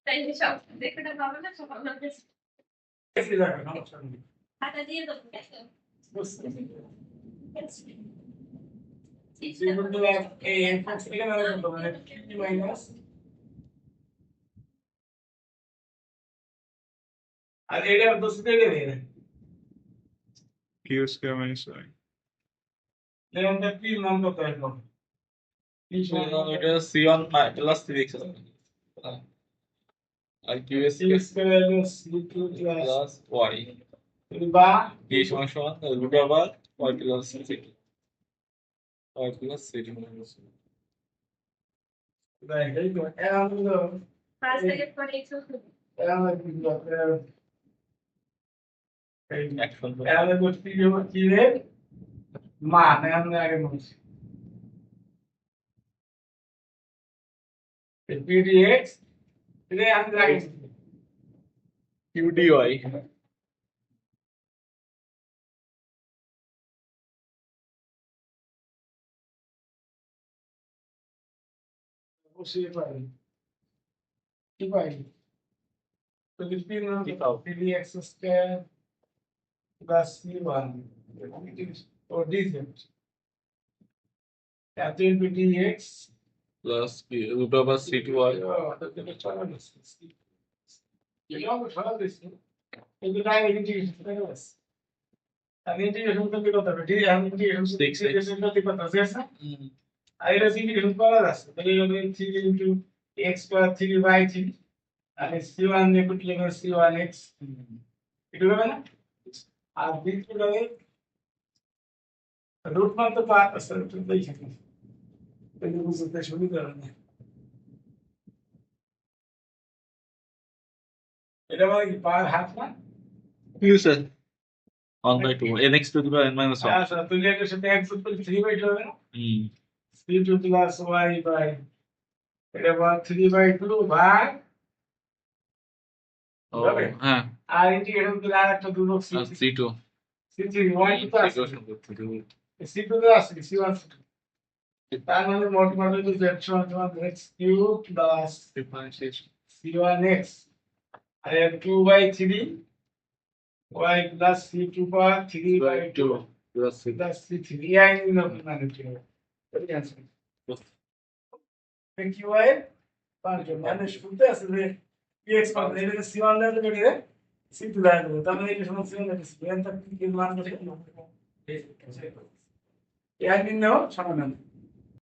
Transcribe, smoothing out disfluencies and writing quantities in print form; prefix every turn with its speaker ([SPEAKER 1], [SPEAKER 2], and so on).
[SPEAKER 1] তাই সব দেখে না ভালো না সব ভালো লাগে
[SPEAKER 2] এসে যাবে সমস্যা নেই
[SPEAKER 1] হাতা দিয়ে দাও
[SPEAKER 2] কিন্তু এই এক্স থেকে না বলতো মানে কি মাইনাস আর এটা দোষ থেকে দেয়
[SPEAKER 3] q square minus y.
[SPEAKER 2] লেমনটা কি নাম কত একদম কি
[SPEAKER 4] এটা c1 plus 3x আর q
[SPEAKER 2] square c2
[SPEAKER 4] plus y
[SPEAKER 2] বা
[SPEAKER 4] p সমান সমান root over y plus c2 y plus c2
[SPEAKER 2] right এই তো এরা হলো
[SPEAKER 1] ফার্স্ট থেকে পরে এক্স
[SPEAKER 2] এরা হলো কি এই
[SPEAKER 4] action
[SPEAKER 2] এরা হলো কি রে মান আমরা আগে বলছি pdx এটা আমরা আগে
[SPEAKER 4] q dy
[SPEAKER 2] বসিয়ে পাই কি পাই তো লিখবি না pdx square plus c1 or dz that will be dx
[SPEAKER 4] plus root over c2y
[SPEAKER 2] কিন্তু তাই ইন্টিগ্রেশন করে গেছে আমি ইন্টিগ্রেশন করতে কত হবে ডি আমি ইন্টিগ্রেশন করতে কত আছে আর এটা ইন্টিগ্রেশন করা আছে তাহলে হবে 3 into x plus 3y3 আর c1 নিয়ে করলে হবে c1x এটা হবে না আর দ্বিতীয় হবে রুট মান তো পাওয়া আছে তো দেখি এটা বুঝতে সুবিধা হবে এটা মানে কি পাওয়ার হাফ না
[SPEAKER 4] yes sir 1 by 2 nx to the power n minus 1
[SPEAKER 2] আচ্ছা তুই এর সাথে x করলে 3/2 হবে না c2 plus y by এটা বা 3/2 ভাগ
[SPEAKER 4] oh হ্যাঁ
[SPEAKER 2] আর ইন্টিগ্রেশন করলে আর একটা দুর্বল
[SPEAKER 4] c2
[SPEAKER 2] c3 y তো আছে c2 তো আছে c1 তার মানে মোট মানে তো z সমান x কিউব প্লাস
[SPEAKER 4] 3.6
[SPEAKER 2] c1x আর 2/3 y plus c2 power 3/2
[SPEAKER 4] plus
[SPEAKER 2] plus c3 এই নিন মানে কি হবে এটাই आंसर কি হয় পাঁচ মানে শুনতে আছে যে px মানে এটা c1 লাগে করে c2 লাগে তার মানে এটা সমান c1 লাগে c1 তার কি মান করে এই নিন নাও সমাধান